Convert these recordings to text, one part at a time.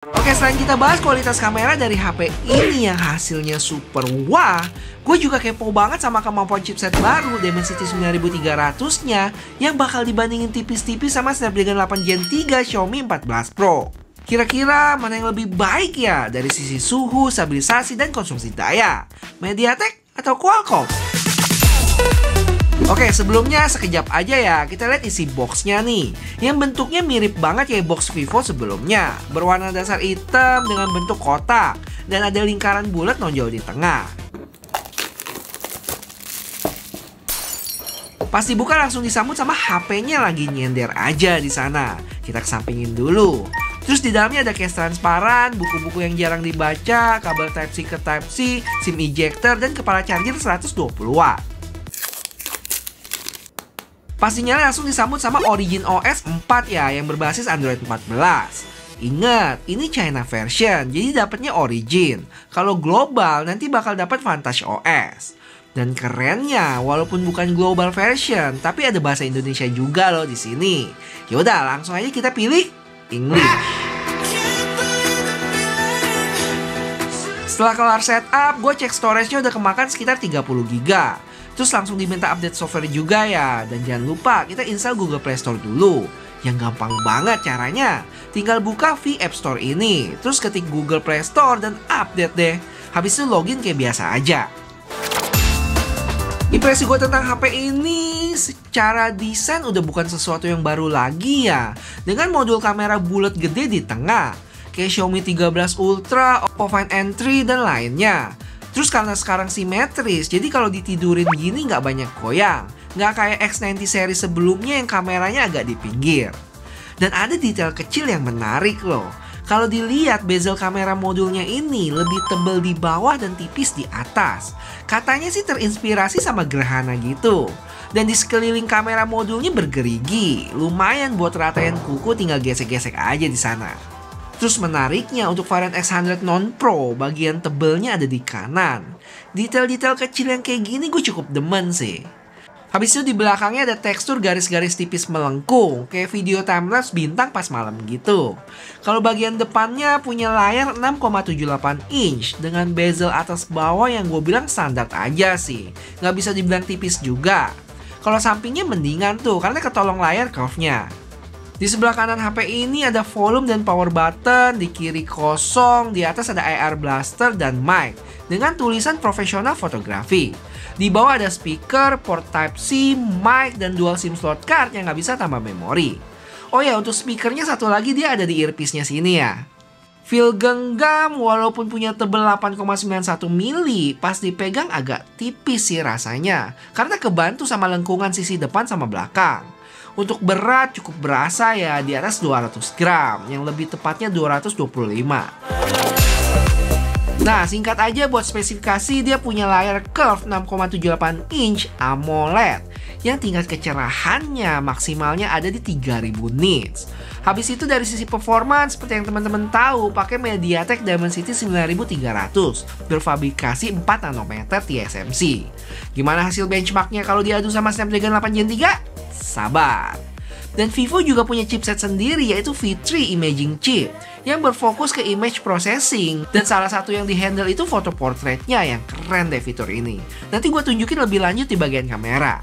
Oke, selain kita bahas kualitas kamera dari HP ini yang hasilnya super wah, gue juga kepo banget sama kemampuan chipset baru Dimensity 9300-nya yang bakal dibandingin tipis-tipis sama Snapdragon 8 Gen 3 Xiaomi 14 Pro. Kira-kira mana yang lebih baik ya dari sisi suhu, stabilisasi, dan konsumsi daya? MediaTek atau Qualcomm? Oke, sebelumnya sekejap aja ya, kita lihat isi boxnya nih. Yang bentuknya mirip banget kayak box Vivo sebelumnya. Berwarna dasar hitam dengan bentuk kotak. Dan ada lingkaran bulat nonjol di tengah. Pas dibuka langsung disambut sama HP-nya lagi nyender aja di sana. Kita kesampingin dulu. Terus di dalamnya ada case transparan, buku-buku yang jarang dibaca, kabel Type-C ke Type-C, SIM ejector, dan kepala charger 120 watt. Pastinya langsung disambut sama Origin OS 4 ya, yang berbasis Android 14. Ingat, ini China version, jadi dapatnya Origin. Kalau global, nanti bakal dapat Vantage OS. Dan kerennya, walaupun bukan global version, tapi ada bahasa Indonesia juga loh di sini. Yaudah, langsung aja kita pilih English. Setelah kelar setup, gue cek storage-nya udah kemakan sekitar 30 GB. Terus langsung diminta update software juga ya. Dan jangan lupa kita install Google Play Store dulu. Yang gampang banget caranya. Tinggal buka V App Store ini. Terus ketik Google Play Store dan update deh. Habis itu login kayak biasa aja. Impresi gue tentang HP ini secara desain udah bukan sesuatu yang baru lagi ya. Dengan modul kamera bulat gede di tengah. Kayak Xiaomi 13 Ultra, Oppo Find N3 dan lainnya. Terus karena sekarang simetris, jadi kalau ditidurin gini nggak banyak goyang. Nggak kayak X90 seri sebelumnya yang kameranya agak di pinggir. Dan ada detail kecil yang menarik loh. Kalau dilihat bezel kamera modulnya ini lebih tebal di bawah dan tipis di atas. Katanya sih terinspirasi sama gerhana gitu. Dan di sekeliling kamera modulnya bergerigi. Lumayan buat ratain kuku, tinggal gesek-gesek aja di sana. Terus menariknya untuk varian X100 non-Pro, bagian tebelnya ada di kanan. Detail-detail kecil yang kayak gini gue cukup demen sih. Habis itu di belakangnya ada tekstur garis-garis tipis melengkung, kayak video timelapse bintang pas malam gitu. Kalau bagian depannya punya layar 6,78 inch dengan bezel atas bawah yang gue bilang standar aja sih. Nggak bisa dibilang tipis juga. Kalau sampingnya mendingan tuh, karena ketolong layar curve-nya. Di sebelah kanan HP ini ada volume dan power button, di kiri kosong, di atas ada IR blaster dan mic dengan tulisan profesional fotografi. Di bawah ada speaker, port Type-C, mic, dan dual SIM slot card yang nggak bisa tambah memori. Oh ya, untuk speakernya satu lagi dia ada di earpiece-nya sini ya. Feel genggam walaupun punya tebel 8,91 mili, pas dipegang agak tipis sih rasanya. Karena kebantu sama lengkungan sisi depan sama belakang. Untuk berat cukup berasa ya, di atas 200 gram, yang lebih tepatnya 225. Nah, singkat aja buat spesifikasi, dia punya layar curve 6,78 inch AMOLED yang tingkat kecerahannya maksimalnya ada di 3000 nits. Habis itu dari sisi performance, seperti yang teman-teman tahu, pakai MediaTek Dimensity 9300 berfabrikasi 4 nanometer TSMC. Gimana hasil benchmarknya kalau diadu sama Snapdragon 8 Gen 3? Sabar. Dan Vivo juga punya chipset sendiri yaitu V3 Imaging Chip yang berfokus ke image processing. Dan salah satu yang dihandle itu foto portraitnya, yang keren deh fitur ini. Nanti gue tunjukin lebih lanjut di bagian kamera.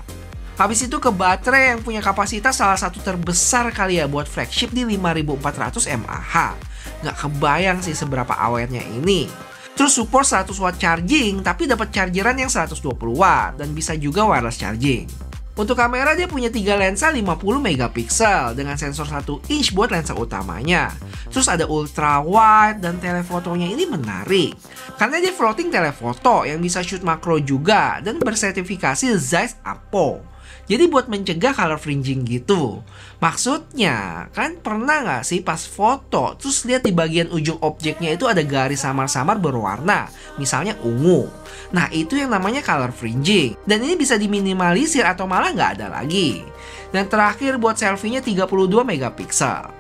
Habis itu ke baterai yang punya kapasitas salah satu terbesar kali ya buat flagship di 5400 mAh. Nggak kebayang sih seberapa awetnya ini. Terus support 100 watt charging tapi dapat chargeran yang 120 watt dan bisa juga wireless charging. Untuk kamera dia punya 3 lensa 50 megapiksel dengan sensor 1 inch buat lensa utamanya. Terus ada ultra wide dan telefotonya ini menarik. Karena dia floating telefoto yang bisa shoot makro juga dan bersertifikasi Zeiss Apo. Jadi buat mencegah color fringing gitu. Maksudnya, kan pernah nggak sih pas foto terus lihat di bagian ujung objeknya itu ada garis samar-samar berwarna, misalnya ungu. Nah itu yang namanya color fringing. Dan ini bisa diminimalisir atau malah nggak ada lagi. Dan terakhir buat selfie-nya 32 megapiksel.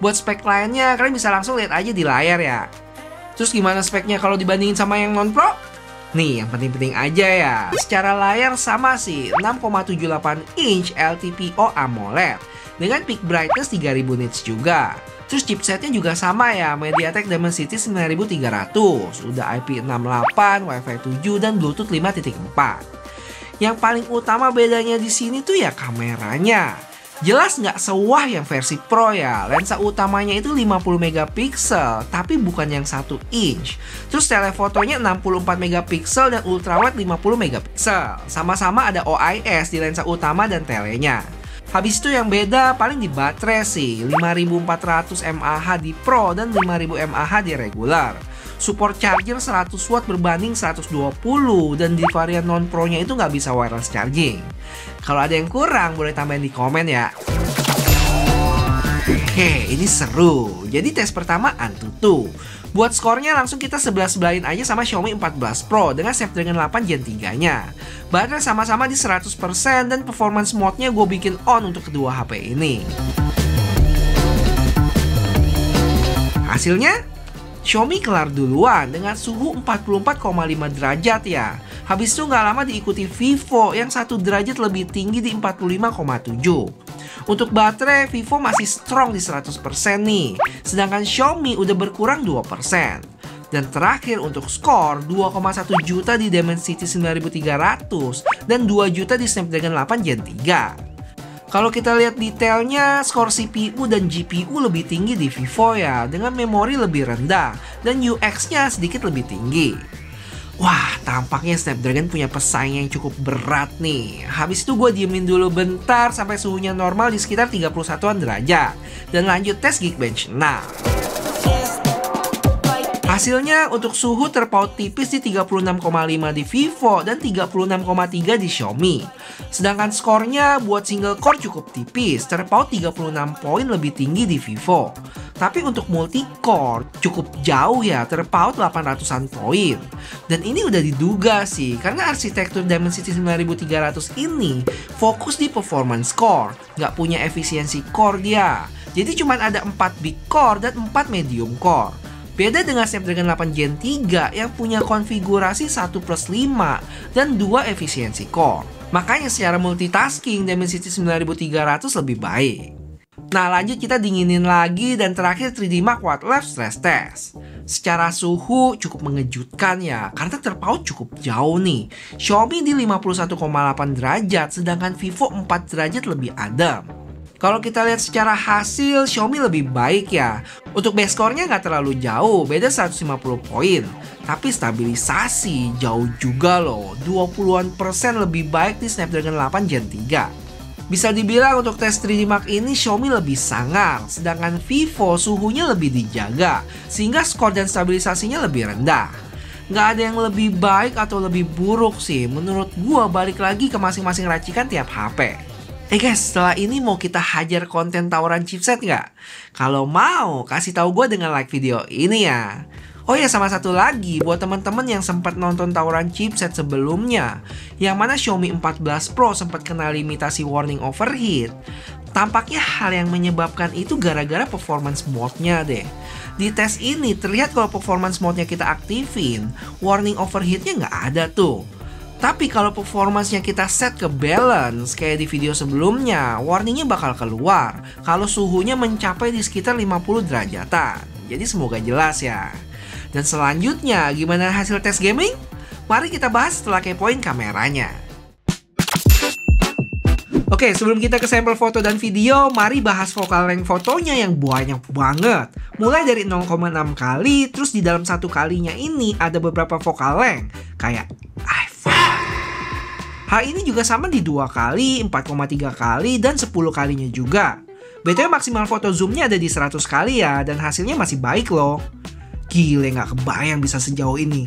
Buat spek lainnya kalian bisa langsung lihat aja di layar ya. Terus gimana speknya kalau dibandingin sama yang non-pro? Nih, yang penting-penting aja ya. Secara layar sama sih, 6,78 inch LTPO AMOLED dengan peak brightness 3000 nits juga. Terus chipsetnya juga sama ya, MediaTek Dimensity 9300, udah IP68, Wi-Fi 7 dan Bluetooth 5.4. Yang paling utama bedanya di sini tuh ya kameranya. Jelas nggak sewah yang versi Pro ya. Lensa utamanya itu 50 megapiksel, tapi bukan yang 1 inch. Terus telefotonya 64 megapiksel dan ultrawide 50 megapiksel. Sama-sama ada OIS di lensa utama dan telenya. Habis itu yang beda paling di baterai sih, 5400 mAh di Pro dan 5000 mAh di regular. Support charger 100 watt berbanding 120 dan di varian non-Pro-nya itu nggak bisa wireless charging. Kalau ada yang kurang boleh tambahin di komen ya. Oke, ini seru. Jadi tes pertama Antutu. Buat skornya langsung kita sebelah-sebelahin aja sama Xiaomi 14 Pro dengan Snapdragon 8 Gen 3-nya. Baterai sama-sama di 100% dan performance mode-nya gue bikin on untuk kedua HP ini. Hasilnya? Xiaomi kelar duluan dengan suhu 44,5 derajat ya. Habis itu nggak lama diikuti Vivo yang 1 derajat lebih tinggi di 45,7. Untuk baterai, Vivo masih strong di 100% nih. Sedangkan Xiaomi udah berkurang 2%. Dan terakhir untuk skor 2,1 juta di Dimensity 9300 dan 2 juta di Snapdragon 8 Gen 3. Kalau kita lihat detailnya, skor CPU dan GPU lebih tinggi di Vivo ya, dengan memori lebih rendah dan UX-nya sedikit lebih tinggi. Wah, tampaknya Snapdragon punya pesaing yang cukup berat nih. Habis itu gue diemin dulu bentar sampai suhunya normal di sekitar 31-an derajat. Dan lanjut tes Geekbench 6. Hasilnya untuk suhu terpaut tipis di 36,5 di Vivo dan 36,3 di Xiaomi. Sedangkan skornya buat single core cukup tipis, terpaut 36 poin lebih tinggi di Vivo. Tapi untuk multi core cukup jauh ya, terpaut 800-an poin. Dan ini udah diduga sih, karena arsitektur Dimensity 9300 ini fokus di performance core, nggak punya efisiensi core dia. Jadi cuma ada 4 big core dan 4 medium core. Beda dengan Snapdragon 8 Gen 3 yang punya konfigurasi 1+5 dan 2 efisiensi core. Makanya secara multitasking Dimensity 9300 lebih baik. Nah lanjut kita dinginin lagi dan terakhir 3D Mark Watt Lab Stress Test. Secara suhu cukup mengejutkan ya, karena terpaut cukup jauh nih. Xiaomi di 51,8 derajat sedangkan Vivo 4 derajat lebih adem. Kalau kita lihat secara hasil, Xiaomi lebih baik ya. Untuk base score-nya nggak terlalu jauh, beda 150 poin. Tapi stabilisasi jauh juga loh, 20% lebih baik di Snapdragon 8 Gen 3. Bisa dibilang untuk tes 3D Mark ini Xiaomi lebih sangar, sedangkan Vivo suhunya lebih dijaga, sehingga skor dan stabilisasinya lebih rendah. Nggak ada yang lebih baik atau lebih buruk sih, menurut gua balik lagi ke masing-masing racikan tiap HP. Guys, setelah ini mau kita hajar konten tawuran chipset nggak? Kalau mau, kasih tahu gue dengan like video ini ya. Oh ya, sama satu lagi buat teman-teman yang sempat nonton tawuran chipset sebelumnya, yang mana Xiaomi 14 Pro sempat kena limitasi warning overheat. Tampaknya hal yang menyebabkan itu gara-gara performance mode-nya deh. Di tes ini terlihat kalau performance mode-nya kita aktifin, warning overheat-nya nggak ada tuh. Tapi kalau performance-nya kita set ke balance kayak di video sebelumnya, warningnya bakal keluar kalau suhunya mencapai di sekitar 50 derajatan. Jadi semoga jelas ya. Dan selanjutnya, gimana hasil tes gaming? Mari kita bahas setelah kepoin kameranya. Oke, sebelum kita ke sampel foto dan video, mari bahas focal length fotonya yang banyak banget. Mulai dari 0,6 kali, terus di dalam satu kalinya ini ada beberapa focal length, kayak iPhone. Hal ini juga sama di 2 kali, 4,3 kali, dan 10 kalinya juga. BTW maksimal foto zoomnya ada di 100 kali ya, dan hasilnya masih baik loh. Gile, nggak kebayang bisa sejauh ini.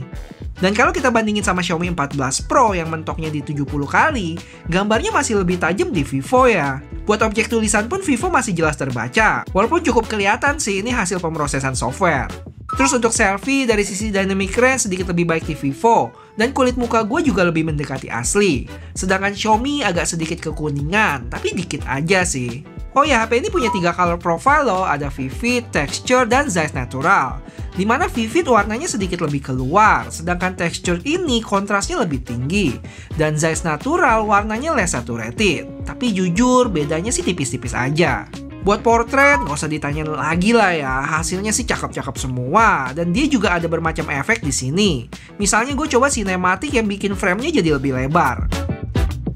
Dan kalau kita bandingin sama Xiaomi 14 Pro yang mentoknya di 70 kali, gambarnya masih lebih tajam di Vivo ya. Buat objek tulisan pun Vivo masih jelas terbaca, walaupun cukup kelihatan sih ini hasil pemrosesan software. Terus untuk selfie dari sisi dynamic range sedikit lebih baik di Vivo, dan kulit muka gue juga lebih mendekati asli. Sedangkan Xiaomi agak sedikit kekuningan, tapi dikit aja sih. Oh ya, HP ini punya 3 color profile loh, ada Vivid, Texture, dan Zeiss Natural. Dimana Vivid warnanya sedikit lebih keluar, sedangkan Texture ini kontrasnya lebih tinggi. Dan Zeiss Natural warnanya less saturated. Tapi jujur, bedanya sih tipis-tipis aja. Buat portrait, nggak usah ditanya lagi lah ya, hasilnya sih cakep-cakep semua. Dan dia juga ada bermacam efek di sini. Misalnya gue coba sinematik yang bikin framenya jadi lebih lebar.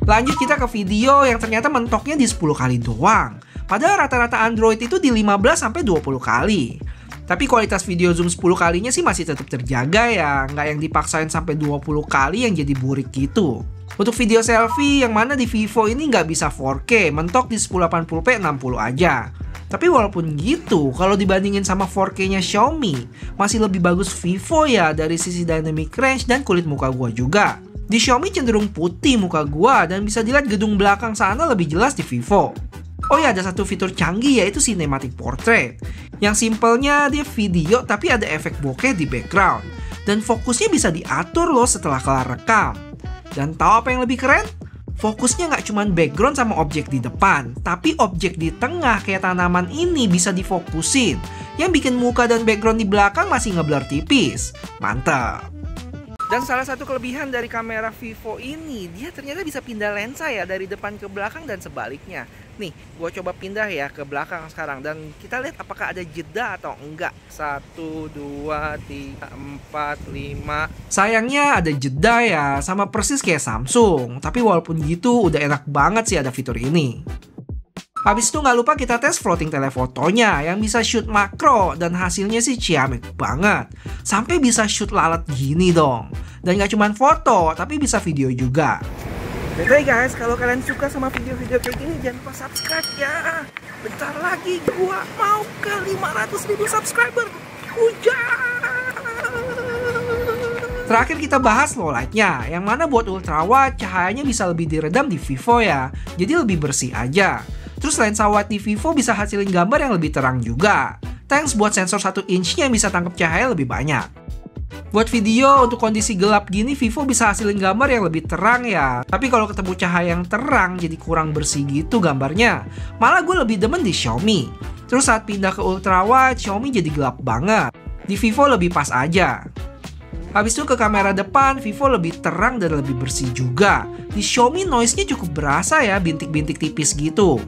Lanjut kita ke video yang ternyata mentoknya di 10 kali doang. Padahal rata-rata Android itu di 15-20 kali. Tapi kualitas video zoom 10 kalinya sih masih tetap terjaga ya, nggak yang dipaksain sampai 20 kali yang jadi burik gitu. Untuk video selfie yang mana di Vivo ini nggak bisa 4K, mentok di 1080p 60 aja. Tapi walaupun gitu, kalau dibandingin sama 4K-nya Xiaomi, masih lebih bagus Vivo ya dari sisi dynamic range dan kulit muka gua juga. Di Xiaomi cenderung putih muka gua dan bisa dilihat gedung belakang sana lebih jelas di Vivo. Oh ya, ada satu fitur canggih yaitu Cinematic Portrait. Yang simpelnya dia video tapi ada efek bokeh di background. Dan fokusnya bisa diatur loh setelah kelar rekam. Dan tahu apa yang lebih keren? Fokusnya nggak cuma background sama objek di depan, tapi objek di tengah kayak tanaman ini bisa difokusin. Yang bikin muka dan background di belakang masih ngeblur tipis. Mantap! Dan salah satu kelebihan dari kamera Vivo ini, dia ternyata bisa pindah lensa ya dari depan ke belakang dan sebaliknya. Nih, gue coba pindah ya ke belakang sekarang dan kita lihat apakah ada jeda atau enggak. 1, 2, 3, 4, 5. Sayangnya ada jeda ya, sama persis kayak Samsung. Tapi walaupun gitu, udah enak banget sih ada fitur ini. Habis itu nggak lupa kita tes floating telefotonya yang bisa shoot makro dan hasilnya sih ciamik banget. Sampai bisa shoot lalat gini dong. Dan nggak cuma foto, tapi bisa video juga. Oke guys, kalau kalian suka sama video-video kayak gini jangan lupa subscribe ya. Bentar lagi gua mau ke 500.000 subscriber. Hujan! Terakhir kita bahas low light-nya, yang mana buat ultrawide cahayanya bisa lebih diredam di Vivo ya. Jadi lebih bersih aja. Terus lensa wide di Vivo bisa hasilin gambar yang lebih terang juga. Thanks buat sensor 1 inch-nya yang bisa tangkap cahaya lebih banyak. Buat video untuk kondisi gelap gini, Vivo bisa hasilin gambar yang lebih terang ya. Tapi kalau ketemu cahaya yang terang jadi kurang bersih gitu gambarnya. Malah gue lebih demen di Xiaomi. Terus saat pindah ke ultrawide, Xiaomi jadi gelap banget. Di Vivo lebih pas aja. Habis itu ke kamera depan, Vivo lebih terang dan lebih bersih juga. Di Xiaomi noise-nya cukup berasa ya, bintik-bintik tipis gitu.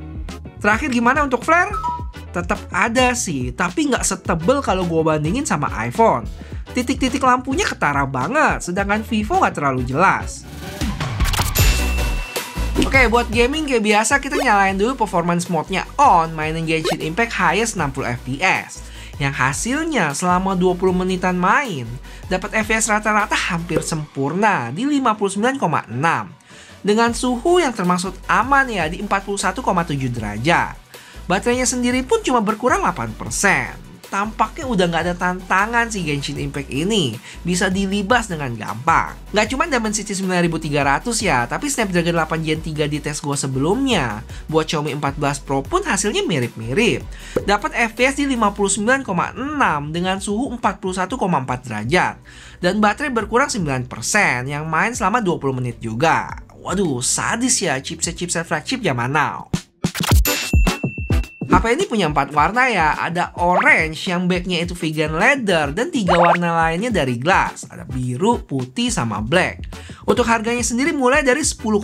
Terakhir gimana untuk flare? Tetap ada sih, tapi nggak setebel kalau gue bandingin sama iPhone. Titik-titik lampunya ketara banget, sedangkan Vivo nggak terlalu jelas. Oke, buat gaming kayak biasa kita nyalain dulu performance mode-nya on, mainin Genshin Impact highest 60 fps. Yang hasilnya selama 20 menitan main, dapat FPS rata-rata hampir sempurna di 59,6. Dengan suhu yang termasuk aman ya di 41,7 derajat. Baterainya sendiri pun cuma berkurang 8%. Tampaknya udah nggak ada tantangan sih Genshin Impact ini. Bisa dilibas dengan gampang. Nggak cuma Dimensity 9300 ya, tapi Snapdragon 8 Gen 3 di tes gue sebelumnya. Buat Xiaomi 14 Pro pun hasilnya mirip-mirip. Dapat FPS di 59,6 dengan suhu 41,4 derajat. Dan baterai berkurang 9% yang main selama 20 menit juga. Waduh, sadis ya chipset flagship zaman now. HP ini punya 4 warna ya, ada orange yang backnya itu vegan leather dan 3 warna lainnya dari glass, ada biru, putih, sama black. Untuk harganya sendiri mulai dari 10,8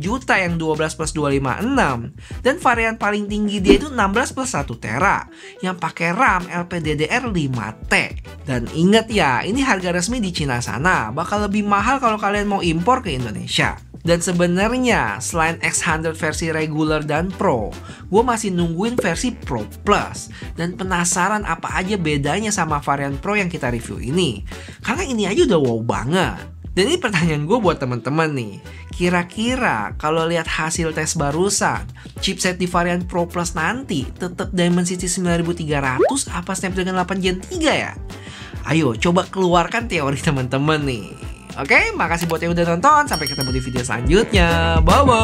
juta yang 12 plus 256 dan varian paling tinggi dia itu 16 plus 1 tera yang pakai RAM LPDDR5T. Dan inget ya, ini harga resmi di Cina sana, bakal lebih mahal kalau kalian mau impor ke Indonesia. Dan sebenarnya selain X100 versi regular dan Pro, gue masih nungguin versi Pro Plus. Dan penasaran apa aja bedanya sama varian Pro yang kita review ini. Karena ini aja udah wow banget. Dan ini pertanyaan gue buat temen-temen nih. Kira-kira kalau lihat hasil tes barusan, chipset di varian Pro Plus nanti tetap Dimensity 9300 apa Snapdragon 8 Gen 3 ya? Ayo coba keluarkan teori temen-temen nih. Oke, makasih buat yang udah nonton. Sampai ketemu di video selanjutnya. Bye-bye.